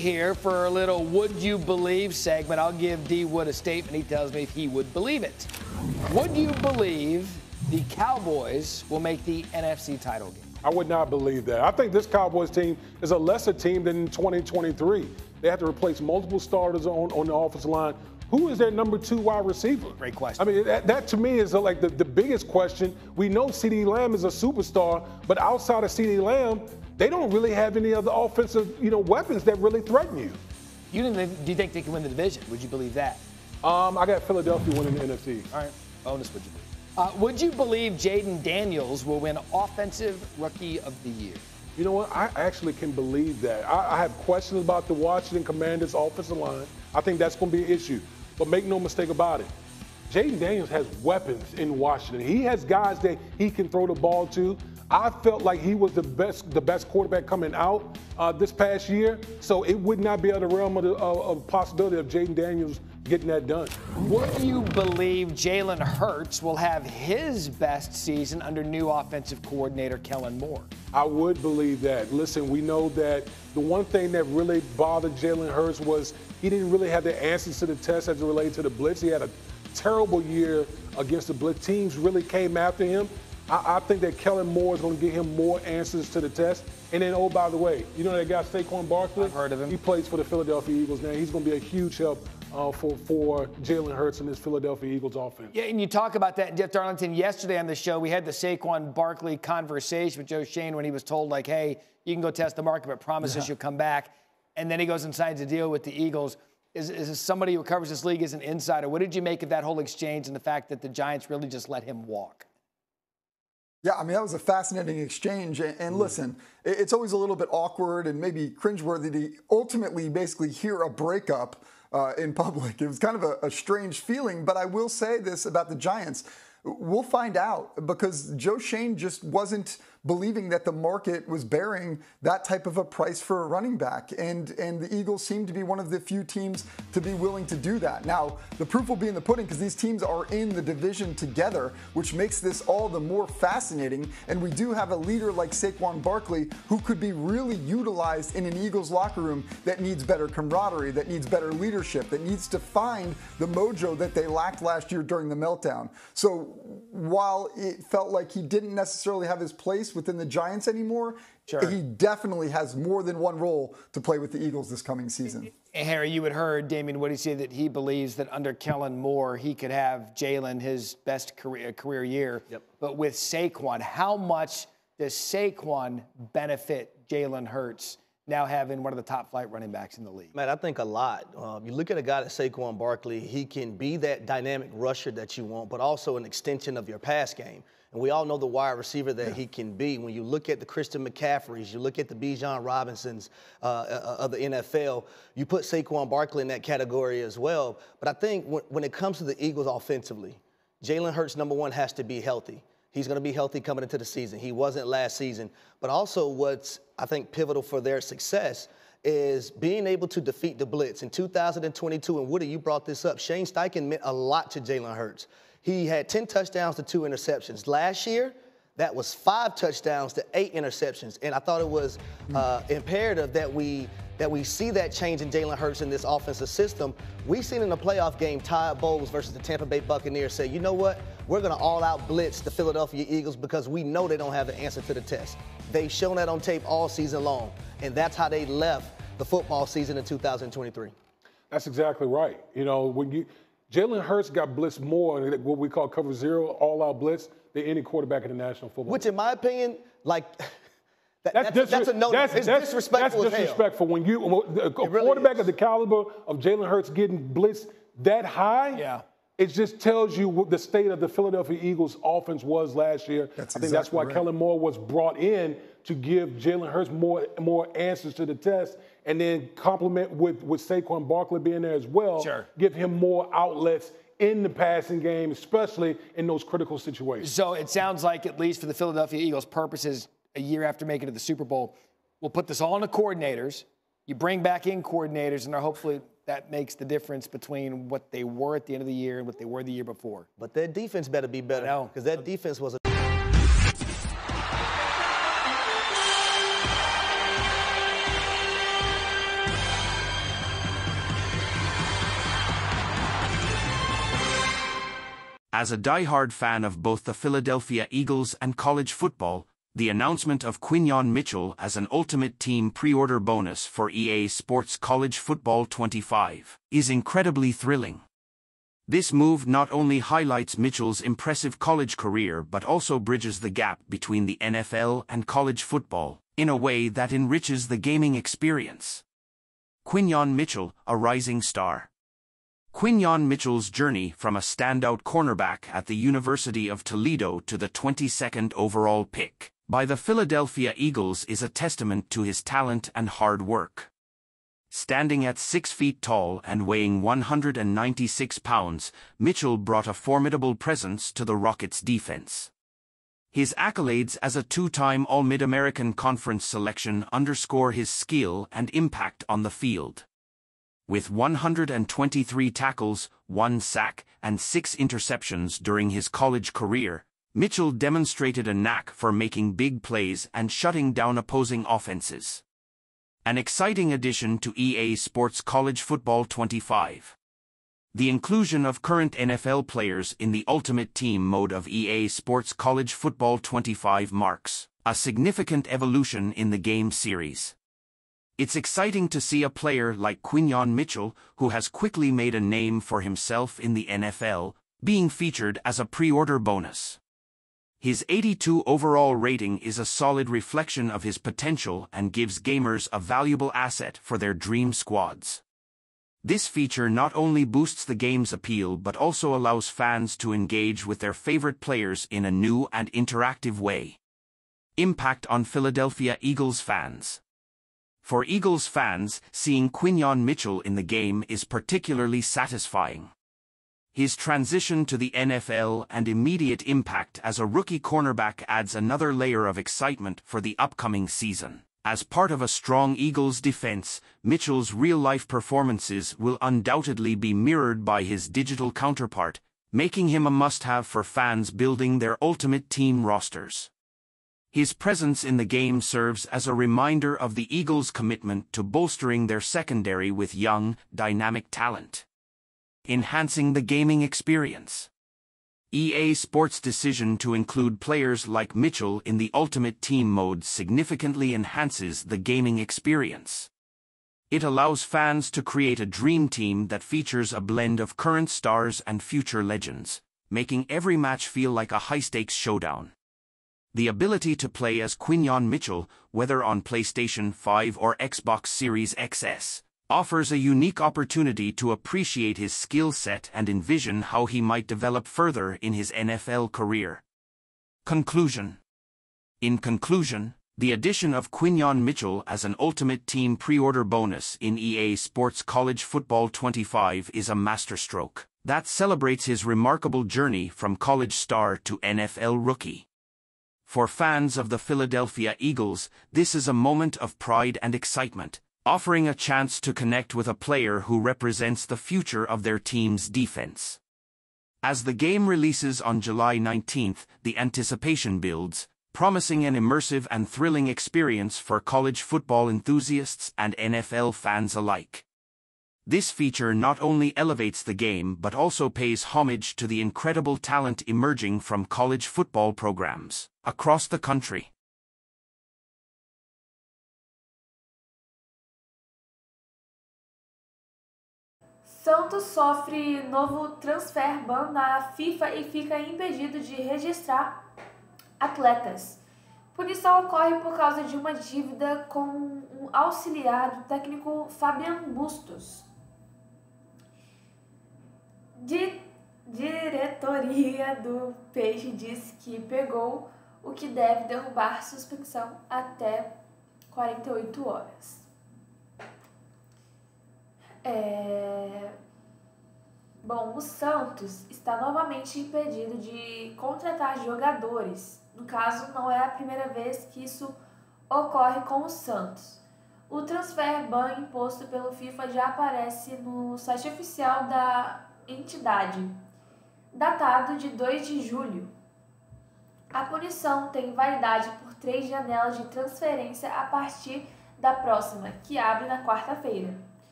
Here for a little Would You Believe segment. I'll give D. Wood a statement. He tells me if he would believe it. Would you believe the Cowboys will make the NFC title game? I would not believe that. I think this Cowboys team is a lesser team than in 2023. They have to replace multiple starters on the offensive line. Who is their number 2 wide receiver? Great question. I mean, that to me is like the biggest question. We know CeeDee Lamb is a superstar, but outside of CeeDee Lamb, they don't really have any other offensive, weapons that really threaten you. Do you think they can win the division? Would you believe that? I got Philadelphia winning the NFC. All right. Bonus, would you believe? Would you believe Jaden Daniels will win Offensive Rookie of the Year? You know what? I actually can believe that. I have questions about the Washington Commanders' offensive line. I think that's going to be an issue. But make no mistake about it. Jaden Daniels has weapons in Washington. He has guys that he can throw the ball to. I felt like he was the best quarterback coming out this past year. So it would not be out of the realm of the possibility of Jaden Daniels getting that done. Would you believe Jalen Hurts will have his best season under new offensive coordinator Kellen Moore? I would believe that. Listen, we know that the one thing that really bothered Jalen Hurts was he didn't really have the answers to the test as it related to the blitz. He had a terrible year against the blitz. Teams really came after him. I think that Kellen Moore is going to get him more answers to the test. And then, oh, by the way, you know that guy Saquon Barkley? I've heard of him. He plays for the Philadelphia Eagles now. He's going to be a huge help for Jalen Hurts and his Philadelphia Eagles offense. Yeah, and you talk about that, Jeff Darlington. Yesterday on the show, we had the Saquon Barkley conversation with Joe Shane when he was told, like, hey, you can go test the market, but promise us you'll come back. And then he goes and signs a deal with the Eagles. Is somebody who covers this league as an insider? What did you make of that whole exchange and the fact that the Giants really just let him walk? Yeah, I mean, that was a fascinating exchange. And listen, it's always a little bit awkward and maybe cringeworthy to ultimately basically hear a breakup in public. It was kind of a strange feeling, but I will say this about the Giants. We'll find out because Joe Shane just wasn't believing that the market was bearing that type of a price for a running back. And the Eagles seem to be one of the few teams to be willing to do that. Now, the proof will be in the pudding because these teams are in the division together, which makes this all the more fascinating. And we do have a leader like Saquon Barkley who could be really utilized in an Eagles locker room that needs better camaraderie, that needs better leadership, that needs to find the mojo that they lacked last year during the meltdown. So while it felt like he didn't necessarily have his place within the Giants anymore, he definitely has more than one role to play with the Eagles this coming season. Harry, you had heard Damian Woody say that he believes that under Kellen Moore, he could have Jalen his best career year. Yep. But with Saquon, how much does Saquon benefit Jalen Hurts now having one of the top flight running backs in the league? Man, I think a lot. You look at a guy like Saquon Barkley, he can be that dynamic rusher that you want, but also an extension of your pass game. And we all know the wide receiver that he can be. When you look at the Christian McCaffreys, you look at the Bijan Robinsons of the NFL, you put Saquon Barkley in that category as well. But I think when it comes to the Eagles offensively, Jalen Hurts, number one, has to be healthy. He's going to be healthy coming into the season. He wasn't last season. But also what's, I think, pivotal for their success is being able to defeat the blitz. In 2022, and Woody, you brought this up, Shane Steichen meant a lot to Jalen Hurts. He had 10 touchdowns to 2 interceptions. Last year, that was 5 touchdowns to 8 interceptions. And I thought it was imperative that we see that change in Jalen Hurts in this offensive system. We've seen in the playoff game, Todd Bowles versus the Tampa Bay Buccaneers say, you know what? We're going to all-out blitz the Philadelphia Eagles because we know they don't have the answer to the test. They've shown that on tape all season long, and that's how they left the football season in 2023. That's exactly right. You know, when Jalen Hurts got blitzed more in what we call cover zero, all-out blitz, than any quarterback in the National Football League. Which, in my opinion, like that's a no. It's disrespectful. That's disrespectful. When a quarterback of the caliber of Jalen Hurts getting blitzed that high, it just tells you what the state of the Philadelphia Eagles offense was last year. I think that's why Kellen Moore was brought in to give Jalen Hurts more answers to the test, and then complement with Saquon Barkley being there as well. Give him more outlets in the passing game, especially in those critical situations. So it sounds like, at least for the Philadelphia Eagles' purposes, a year after making it to the Super Bowl, we'll put this all on the coordinators. You bring back in coordinators, and hopefully that makes the difference between what they were at the end of the year and what they were the year before. But their defense better be better, because that defense was a As a diehard fan of both the Philadelphia Eagles and college football, the announcement of Quinan Mitchell as an Ultimate Team pre-order bonus for EA Sports College Football 25 is incredibly thrilling. This move not only highlights Mitchell's impressive college career but also bridges the gap between the NFL and college football in a way that enriches the gaming experience. Quinan Mitchell, a rising star. Quinan Mitchell's journey from a standout cornerback at the University of Toledo to the 22nd overall pick by the Philadelphia Eagles is a testament to his talent and hard work. Standing at 6 feet tall and weighing 196 pounds, Mitchell brought a formidable presence to the Rockets' defense. His accolades as a two-time All-Mid-American Conference selection underscore his skill and impact on the field. With 123 tackles, 1 sack, and 6 interceptions during his college career, Mitchell demonstrated a knack for making big plays and shutting down opposing offenses. An exciting addition to EA Sports College Football 25. The inclusion of current NFL players in the Ultimate Team mode of EA Sports College Football 25 marks a significant evolution in the game series. It's exciting to see a player like Quinan Mitchell, who has quickly made a name for himself in the NFL, being featured as a pre-order bonus. His 82 overall rating is a solid reflection of his potential and gives gamers a valuable asset for their dream squads. This feature not only boosts the game's appeal but also allows fans to engage with their favorite players in a new and interactive way. Impact on Philadelphia Eagles fans. For Eagles fans, seeing Quinan Mitchell in the game is particularly satisfying. His transition to the NFL and immediate impact as a rookie cornerback adds another layer of excitement for the upcoming season. As part of a strong Eagles defense, Mitchell's real-life performances will undoubtedly be mirrored by his digital counterpart, making him a must-have for fans building their Ultimate Team rosters. His presence in the game serves as a reminder of the Eagles' commitment to bolstering their secondary with young, dynamic talent, enhancing the gaming experience. EA Sports' decision to include players like Mitchell in the Ultimate Team mode significantly enhances the gaming experience. It allows fans to create a dream team that features a blend of current stars and future legends, making every match feel like a high-stakes showdown. The ability to play as Quinan Mitchell, whether on PlayStation 5 or Xbox Series XS, offers a unique opportunity to appreciate his skill set and envision how he might develop further in his NFL career. Conclusion. In conclusion, the addition of Quinan Mitchell as an Ultimate Team pre-order bonus in EA Sports College Football 25 is a masterstroke that celebrates his remarkable journey from college star to NFL rookie. For fans of the Philadelphia Eagles, this is a moment of pride and excitement, offering a chance to connect with a player who represents the future of their team's defense. As the game releases on July 19th, the anticipation builds, promising an immersive and thrilling experience for college football enthusiasts and NFL fans alike. This feature not only elevates the game but also pays homage to the incredible talent emerging from college football programs across the country. Santos sofre novo transfer ban na FIFA e fica impedido de registrar atletas. Punição ocorre por causa de uma dívida com um auxiliar do técnico Fabian Bustos. Diretoria do Peixe disse que pegou o que deve derrubar suspensão até 48 horas. Bom, o Santos está novamente impedido de contratar jogadores. No caso, não é a primeira vez que isso ocorre com o Santos. O transfer ban imposto pelo FIFA já aparece no site oficial da entidade, datado de 2 de julho. A punição tem validade por 3 janelas de transferência a partir da próxima, que abre na quarta-feira.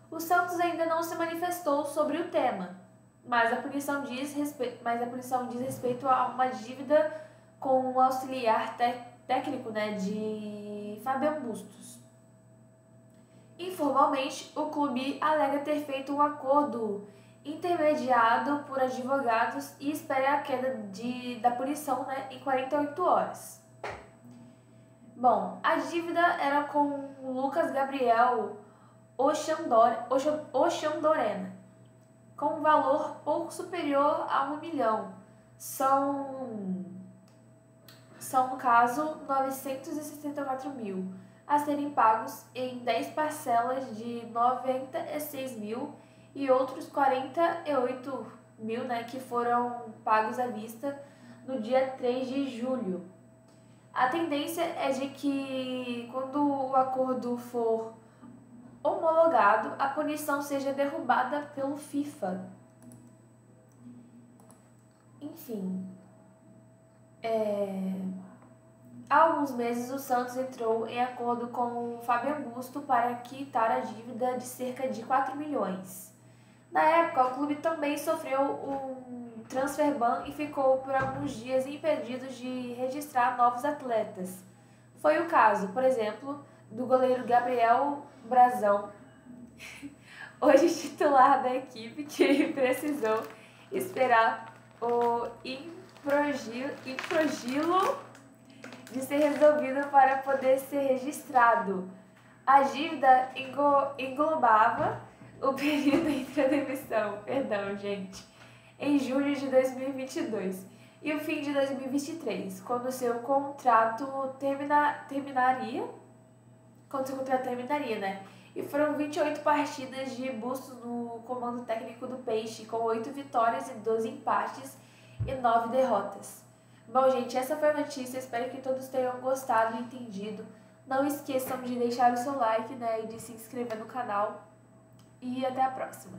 O Santos ainda não se manifestou sobre o tema, mas a punição diz respeito a uma dívida com o auxiliar técnico, né, de Fabian Bustos. Informalmente, o clube alega ter feito um acordo intermediado por advogados e espera a queda da punição, né, em 48 horas. Bom, a dívida era com Lucas Gabriel Oxandorena, com um valor pouco superior a 1 milhão. São, no caso, 964 mil, a serem pagos em 10 parcelas de 96 mil e outros 48 mil, né, que foram pagos à vista no dia 3 de julho. A tendência é de que, quando o acordo for homologado, a punição seja derrubada pelo FIFA. Enfim, há alguns meses o Santos entrou em acordo com o Fabian Busto para quitar a dívida de cerca de 4 milhões. Na época, o clube também sofreu um transfer ban e ficou por alguns dias impedido de registrar novos atletas. Foi o caso, por exemplo, do goleiro Gabriel Brazão, hoje titular da equipe, que precisou esperar o improgilo de ser resolvido para poder ser registrado. A dívida englobava o período entre a demissão, em julho de 2022 e o fim de 2023, quando seu contrato terminaria, né? E foram 28 partidas de Bustos no comando técnico do Peixe, com 8 vitórias e 12 empates e 9 derrotas. Bom, gente, essa foi a notícia. Espero que todos tenham gostado e entendido. Não esqueçam de deixar o seu like, né, e de se inscrever no canal. E até a próxima.